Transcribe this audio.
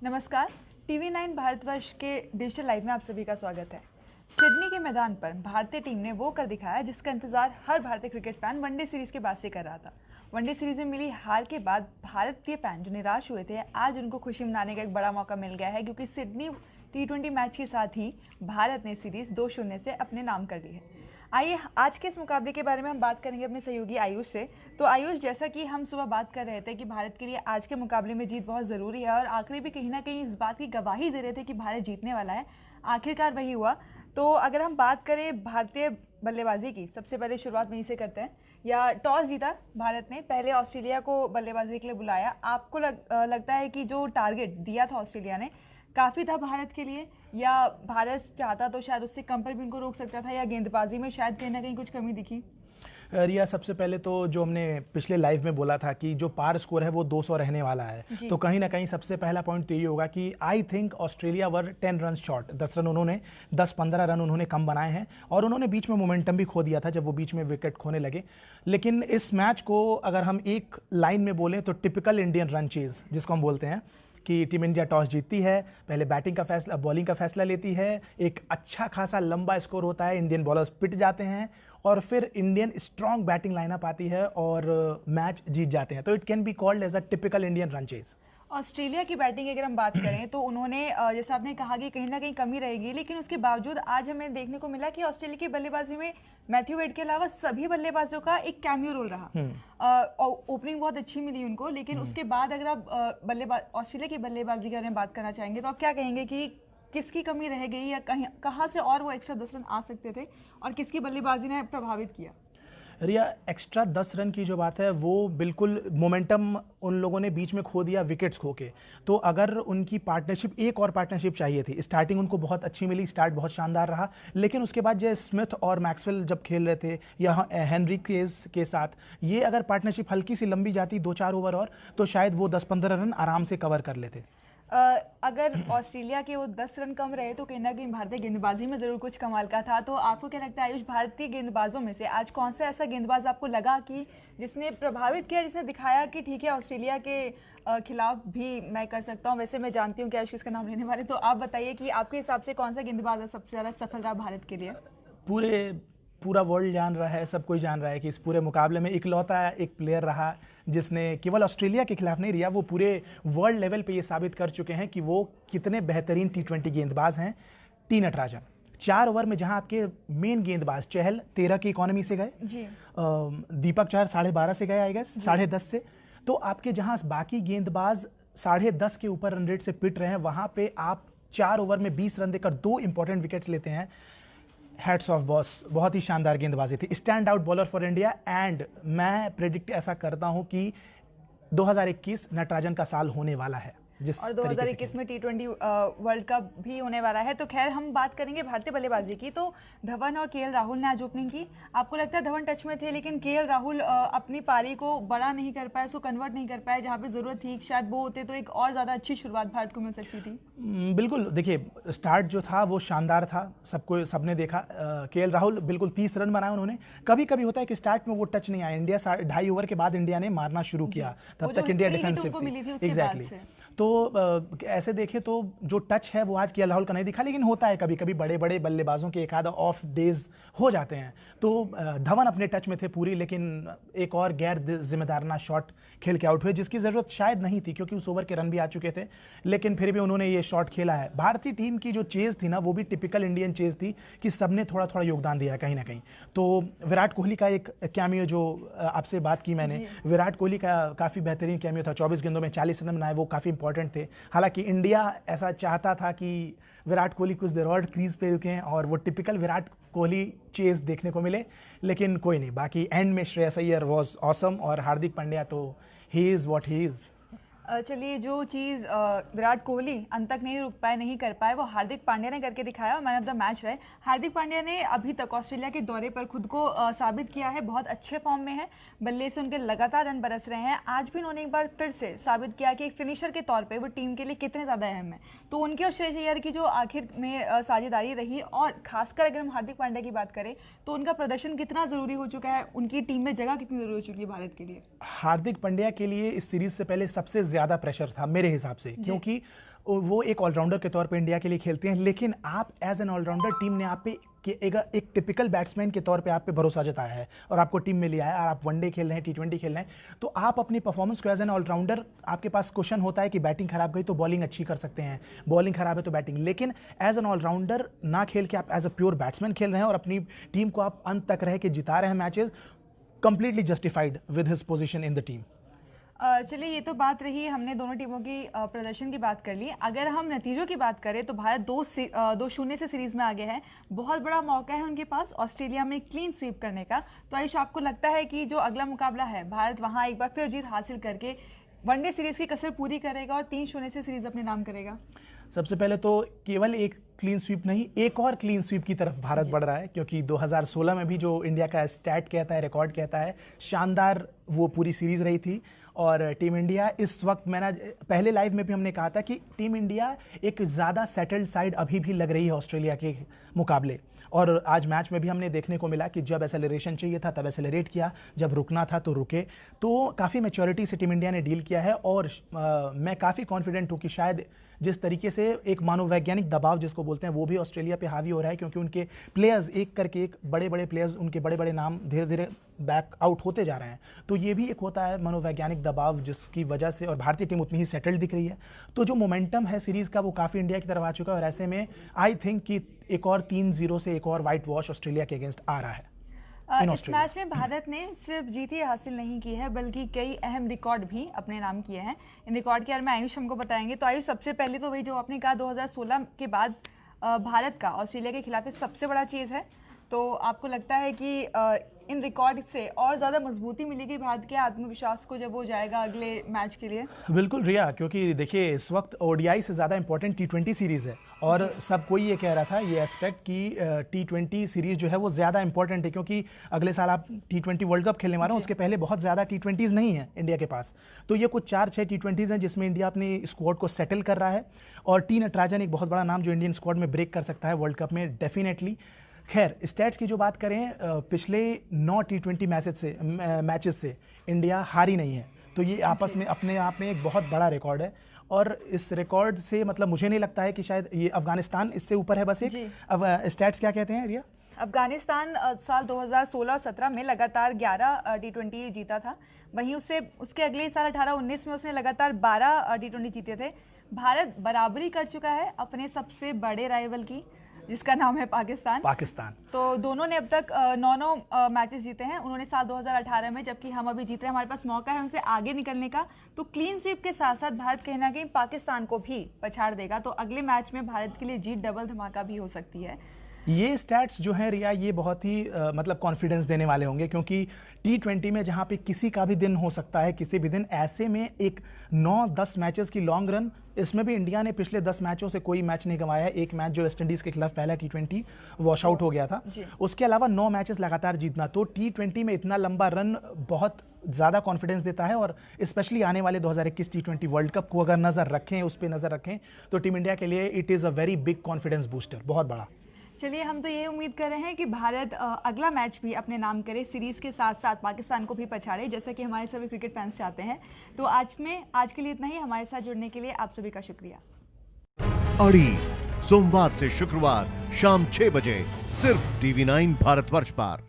नमस्कार। टीवी 9 भारतवर्ष के digital live में आप सभी का स्वागत है। सिडनी के मैदान पर भारतीय टीम ने वो कर दिखाया जिसका इंतजार हर भारतीय क्रिकेट फैन वनडे सीरीज के बाद से कर रहा था। वनडे सीरीज में मिली हार के बाद भारतीय फैन जो निराश हुए थे, आज उनको खुशी मनाने का एक बड़ा मौका मिल गया है, क्योंकि सिडनी T20 मैच के साथ ही भारत ने सीरीज 2-0 से अपने नाम कर ली है। आइए आज के इस मुकाबले के बारे में हम बात करेंगे अपने सहयोगी आयुष से। तो आयुष, जैसा कि हम सुबह बात कर रहे थे कि भारत के लिए आज के मुकाबले में जीत बहुत ज़रूरी है, और आखिरी भी कहीं ना कहीं इस बात की गवाही दे रहे थे कि भारत जीतने वाला है। आखिरकार वही हुआ। तो अगर हम बात करें भारतीय बल्लेबाजी की, सबसे पहले शुरुआत वहीं से करते हैं। या टॉस जीता भारत ने, पहले ऑस्ट्रेलिया को बल्लेबाजी के लिए बुलाया। आपको लगता है कि जो टारगेट दिया था ऑस्ट्रेलिया ने काफ़ी था भारत के लिए, या भारत चाहता तो शायद उससे कम पर भी उनको रोक सकता था, या गेंदबाजी में शायद कहीं ना कहीं कुछ कमी दिखी? रिया, सबसे पहले तो जो हमने पिछले लाइव में बोला था कि जो पार स्कोर है वो 200 रहने वाला है, तो कहीं ना कहीं सबसे पहला पॉइंट तो ये होगा कि I think Australia were 10 run short. 10 run उन्होंने 10-15 रन उन्होंने कम बनाए हैं, और उन्होंने बीच में मोमेंटम भी खो दिया था जब वो बीच में विकेट खोने लगे। लेकिन इस मैच को अगर हम एक लाइन में बोलें तो टिपिकल इंडियन रन चेज जिसको हम बोलते हैं, कि टीम इंडिया टॉस जीतती है, पहले बैटिंग का फैसला बॉलिंग का फैसला लेती है, एक अच्छा खासा लंबा स्कोर होता है, इंडियन बॉलर्स पिट जाते हैं, और फिर इंडियन स्ट्रॉन्ग बैटिंग लाइनअप आती है और मैच जीत जाते हैं। तो it can be called as a typical Indian run chase. Australia की बैटिंग अगर हम बात करें तो उन्होंने, जैसे आपने कहा कि कहीं ना कहीं कमी रहेगी, लेकिन उसके बावजूद आज हमें देखने को मिला कि ऑस्ट्रेलिया की बल्लेबाजी में मैथ्यू वेड के अलावा सभी बल्लेबाजों का एक कैमियो रोल रहा। ओपनिंग बहुत अच्छी मिली उनको, लेकिन उसके बाद अगर आप ऑस्ट्रेलिया की बल्लेबाजी के बारे में बात करना चाहेंगे तो आप क्या कहेंगे कि किसकी कमी रह गई, या कहाँ से और वो एक्स्ट्रा 10 रन आ सकते थे, और किसकी बल्लेबाजी ने प्रभावित किया? रिया, एक्स्ट्रा 10 रन की जो बात है वो बिल्कुल मोमेंटम उन लोगों ने बीच में खो दिया विकेट्स खो के। तो अगर उनकी पार्टनरशिप, एक और पार्टनरशिप चाहिए थी। स्टार्टिंग उनको बहुत अच्छी मिली, स्टार्ट बहुत शानदार रहा, लेकिन उसके बाद जो स्मिथ और मैक्सवेल जब खेल रहे थे या हेनरी के साथ, ये अगर पार्टनरशिप हल्की सी लंबी जाती 2-4 ओवर और, तो शायद वो 10-15 रन आराम से कवर कर लेते। अगर ऑस्ट्रेलिया के वो 10 रन कम रहे तो कहीं ना कहीं भारतीय गेंदबाजी में जरूर कुछ कमाल का था। तो आपको क्या लगता है आयुष, भारतीय गेंदबाजों में से आज कौन सा ऐसा गेंदबाज आपको लगा कि जिसने प्रभावित किया, जिसने दिखाया कि ठीक है ऑस्ट्रेलिया के खिलाफ भी मैं कर सकता हूँ? वैसे मैं जानती हूँ कि आयुष किसका नाम लेने वाले, तो आप बताइए कि आपके हिसाब से कौन सा गेंदबाज सबसे ज़्यादा सफल रहा भारत के लिए? पूरा वर्ल्ड जान रहा है, सब कोई जान रहा है कि इस पूरे मुकाबले में इकलौता एक प्लेयर रहा जिसने केवल ऑस्ट्रेलिया के खिलाफ नहीं रिया, वो पूरे वर्ल्ड लेवल पे ये साबित कर चुके हैं कि वो कितने बेहतरीन T20 गेंदबाज हैं। टी नटराजन 4 ओवर में, जहां आपके मेन गेंदबाज चहल 13 की इकोनॉमी से गए, दीपक चाहर 12.5 से गए, आई गेस 10.5 से, तो आपके जहां बाकी गेंदबाज 10.5 के ऊपर रन रेट से पिट रहे हैं, वहां पे आप 4 ओवर में 20 रन देकर 2 इंपॉर्टेंट विकेट्स लेते हैं। हैट्स ऑफ बॉस, बहुत ही शानदार गेंदबाजी थी। Stand out bowler for India, and मैं प्रेडिक्ट ऐसा करता हूं कि 2021 नटराजन का साल होने वाला है। और 2021 में T20 वर्ल्ड कप भी होने वाला है। तो खैर हम बात करेंगे भारतीय बल्लेबाजी की। तो धवन और KL राहुल ने आज ओपनिंग की। आपको लगता है धवन टच में थे, लेकिन KL राहुल अपनी पारी को बड़ा नहीं कर पाए, उसको कन्वर्ट नहीं कर पाए, जहाँ पे जरूरत थी शायद वो होते तो एक और ज़्यादा अच्छी शुरुआत भारत को मिल सकती थी। बिल्कुल, देखिए स्टार्ट जो था वो शानदार था, सबने देखा। KL राहुल बिल्कुल 30 रन बनाए उन्होंने। कभी कभी होता है कि स्टार्ट में वो टच नहीं आया, इंडिया 2.5 ओवर के बाद इंडिया ने मारना शुरू किया, तब तक इंडिया डिफेंसिव थी। एग्जैक्टली। तो ऐसे देखें तो जो टच है वो आज KL राहुल का नहीं दिखा, लेकिन होता है कभी कभी बड़े बड़े बल्लेबाजों के एक आधा ऑफ डेज हो जाते हैं। तो धवन अपने टच में थे पूरी, लेकिन एक और गैर जिम्मेदाराना शॉट खेल के आउट हुए, जिसकी ज़रूरत शायद नहीं थी क्योंकि उस ओवर के रन भी आ चुके थे, लेकिन फिर भी उन्होंने ये शॉट खेला है। भारतीय टीम की जो चेज़ थी ना, वो भी टिपिकल इंडियन चेज़ थी कि सबने थोड़ा थोड़ा योगदान दिया कहीं ना कहीं। तो विराट कोहली का एक कैमियो, जो आपसे बात की मैंने, विराट कोहली का काफ़ी बेहतरीन कैमियो था। 24 गेंदों में 40 रन बनाए, वो काफ़ी इंपॉर्टेंट थे। हालांकि इंडिया ऐसा चाहता था कि विराट कोहली कुछ देर और क्रीज पे रुकें और वो टिपिकल विराट कोहली चेज देखने को मिले, लेकिन कोई नहीं। बाकी एंड में श्रेयस अय्यर वाज ऑसम, और हार्दिक पांड्या तो he is what he is. चलिए, जो चीज़ विराट कोहली अंत तक नहीं रुक पाए, नहीं कर पाए, वो हार्दिक पांड्या ने करके दिखाया, मैन ऑफ द मैच रहे। हार्दिक पांड्या ने अभी तक ऑस्ट्रेलिया के दौरे पर खुद को साबित किया है, बहुत अच्छे फॉर्म में है, बल्ले से उनके लगातार रन बरस रहे हैं। आज भी उन्होंने एक बार फिर से साबित किया कि एक फिनिशर के तौर पर वो टीम के लिए कितने ज़्यादा अहम है। तो उनके और श्रेयस अय्यर की जो आखिर में साझेदारी रही, और खासकर अगर हम हार्दिक पांड्या की बात करें तो उनका प्रदर्शन कितना ज़रूरी हो चुका है, उनकी टीम में जगह कितनी ज़रूरी हो चुकी है भारत के लिए? हार्दिक पांड्या के लिए इस सीरीज से पहले सबसे ज़्यादा प्रेशर था मेरे हिसाब से, क्योंकि वो एक ऑलराउंडर के तौर पे इंडिया के लिए खेलते हैं, लेकिन आप एज एन ऑलराउंडर टीम ने आप पे एक टिपिकल बैट्समैन के तौर पे आप पे भरोसा जताया है और आपको टीम में लिया है, और आप वनडे खेल रहे हैं, T20 खेल रहे हैं, तो आप अपनी परफॉर्मेंस को एज एन ऑलराउंडर, आपके पास क्वेश्चन होता है कि बैटिंग खराब गई तो बॉलिंग अच्छी कर सकते हैं, बॉलिंग खराब है तो बैटिंग, लेकिन एज एन ऑलराउंडर ना खेल के आप एज अ प्योर बैट्समैन खेल रहे हैं और अपनी टीम को आप अंत तक रह के जिता रहे हैं matches, completely justified with his position in the team. चलिए, ये तो बात रही, हमने दोनों टीमों की प्रदर्शन की बात कर ली। अगर हम नतीजों की बात करें तो भारत 2-0 से सीरीज में आगे है। बहुत बड़ा मौका है उनके पास ऑस्ट्रेलिया में क्लीन स्वीप करने का। तो आयुष, आपको लगता है कि जो अगला मुकाबला है, भारत वहां एक बार फिर जीत हासिल करके वनडे सीरीज की कसर पूरी करेगा और 3-0 से सीरीज अपने नाम करेगा? सबसे पहले तो केवल एक क्लीन स्वीप नहीं, एक और क्लीन स्वीप की तरफ भारत बढ़ रहा है, क्योंकि 2016 में भी जो इंडिया का स्टैट कहता है, रिकॉर्ड कहता है, शानदार वो पूरी सीरीज रही थी। और टीम इंडिया इस वक्त, मैंने पहले लाइव में भी हमने कहा था कि टीम इंडिया एक ज़्यादा सेटल्ड साइड अभी भी लग रही है ऑस्ट्रेलिया के मुकाबले। और आज मैच में भी हमने देखने को मिला कि जब एक्सेलरेशन चाहिए था तब एक्सेलरेट किया, जब रुकना था तो रुके, तो काफ़ी मैच्योरिटी से टीम इंडिया ने डील किया है। और मैं काफ़ी कॉन्फिडेंट हूँ कि शायद जिस तरीके से एक मनोवैज्ञानिक दबाव जिसको बोलते हैं वो भी ऑस्ट्रेलिया पे हावी हो रहा है, क्योंकि उनके प्लेयर्स एक करके एक बड़े बड़े प्लेयर्स, उनके बड़े बड़े नाम धीरे धीरे बैक आउट होते जा रहे हैं। तो ये भी एक होता है मनोवैज्ञानिक दबाव, जिसकी वजह से, और भारतीय टीम उतनी ही सेटल्ड दिख रही है। तो जो मोमेंटम है सीरीज़ का वो काफ़ी इंडिया की तरफ आ चुका है, और ऐसे में आई थिंक कि एक और 3-0 से एक और वाइट वॉश ऑस्ट्रेलिया के अगेंस्ट आ रहा है। इस मैच में भारत ने सिर्फ जीत ही हासिल नहीं की है, बल्कि कई अहम रिकॉर्ड भी अपने नाम किए हैं। इन रिकॉर्ड के बारे में आयुष हमको बताएंगे। तो आयुष, सबसे पहले तो वही जो आपने कहा 2016 के बाद भारत का ऑस्ट्रेलिया के खिलाफ सबसे बड़ा चीज़ है, तो आपको लगता है कि इन रिकॉर्ड से और ज़्यादा मजबूती मिलेगी भारत के आत्मविश्वास को जब वो जाएगा अगले मैच के लिए? बिल्कुल रिया, क्योंकि देखिए इस वक्त ODI से ज़्यादा इंपॉर्टेंट T20 सीरीज़ है, और सब कोई ये कह रहा था, ये एस्पेक्ट कि T20 सीरीज़ जो है वो ज़्यादा इंपॉर्टेंट है, क्योंकि अगले साल आप T20 वर्ल्ड कप खेलने वाले हैं, उसके पहले बहुत ज़्यादा T20s नहीं है इंडिया के पास। तो ये कुछ 4-6 T20s हैं जिसमें इंडिया अपनी स्क्वाड को सेटल कर रहा है, और टी नटराजन एक बहुत बड़ा नाम जो इंडियन स्क्वाड में ब्रेक कर सकता है वर्ल्ड कप में डेफिनेटली। खैर, स्टैट्स की जो बात करें, पिछले 9 T20 मैचेस से इंडिया हारी नहीं है, तो ये आपस में अपने आप में एक बहुत बड़ा रिकॉर्ड है। और इस रिकॉर्ड से मतलब मुझे नहीं लगता है कि शायद ये अफगानिस्तान इससे ऊपर है बस एक। अब स्टैट्स क्या कहते हैं रिया? अफगानिस्तान साल 2016-17 में लगातार 11 T20 जीता था, वहीं उसके अगले साल 18-19 में उसने लगातार 12 T20 जीते थे। भारत बराबरी कर चुका है अपने सबसे बड़े राइवल की, जिसका नाम है पाकिस्तान। तो दोनों ने अब तक 9 मैचेस जीते हैं, उन्होंने साल 2018 में, जबकि हम अभी जीत रहे हैं। हमारे पास मौका है उनसे आगे निकलने का। तो क्लीन स्वीप के साथ साथ भारत कहीं ना कहीं पाकिस्तान को भी पछाड़ देगा, तो अगले मैच में भारत के लिए जीत डबल धमाका भी हो सकती है। ये स्टैट्स जो हैं रिया, ये बहुत ही मतलब कॉन्फिडेंस देने वाले होंगे, क्योंकि T20 में जहाँ पे किसी का भी दिन हो सकता है, किसी भी दिन, ऐसे में एक 9-10 मैचेस की लॉन्ग रन, इसमें भी इंडिया ने पिछले 10 मैचों से कोई मैच नहीं गंवाया है। एक मैच जो वेस्ट इंडीज़ के खिलाफ पहला T20 वॉश आउट हो गया था, उसके अलावा 9 मैचेस लगातार जीतना, तो T20 में इतना लंबा रन बहुत ज़्यादा कॉन्फिडेंस देता है। और स्पेशली आने वाले 2021 T20 वर्ल्ड कप को अगर नज़र रखें, उस पर नज़र रखें, तो टीम इंडिया के लिए it is a very big confidence booster, बहुत बड़ा। चलिए, हम तो ये उम्मीद कर रहे हैं कि भारत अगला मैच भी अपने नाम करे, सीरीज के साथ साथ पाकिस्तान को भी पछाड़े, जैसा कि हमारे सभी क्रिकेट फैंस चाहते हैं। तो आज के लिए इतना ही। हमारे साथ जुड़ने के लिए आप सभी का शुक्रिया। अड़ी सोमवार से शुक्रवार शाम 6 बजे सिर्फ TV9 भारतवर्ष पर।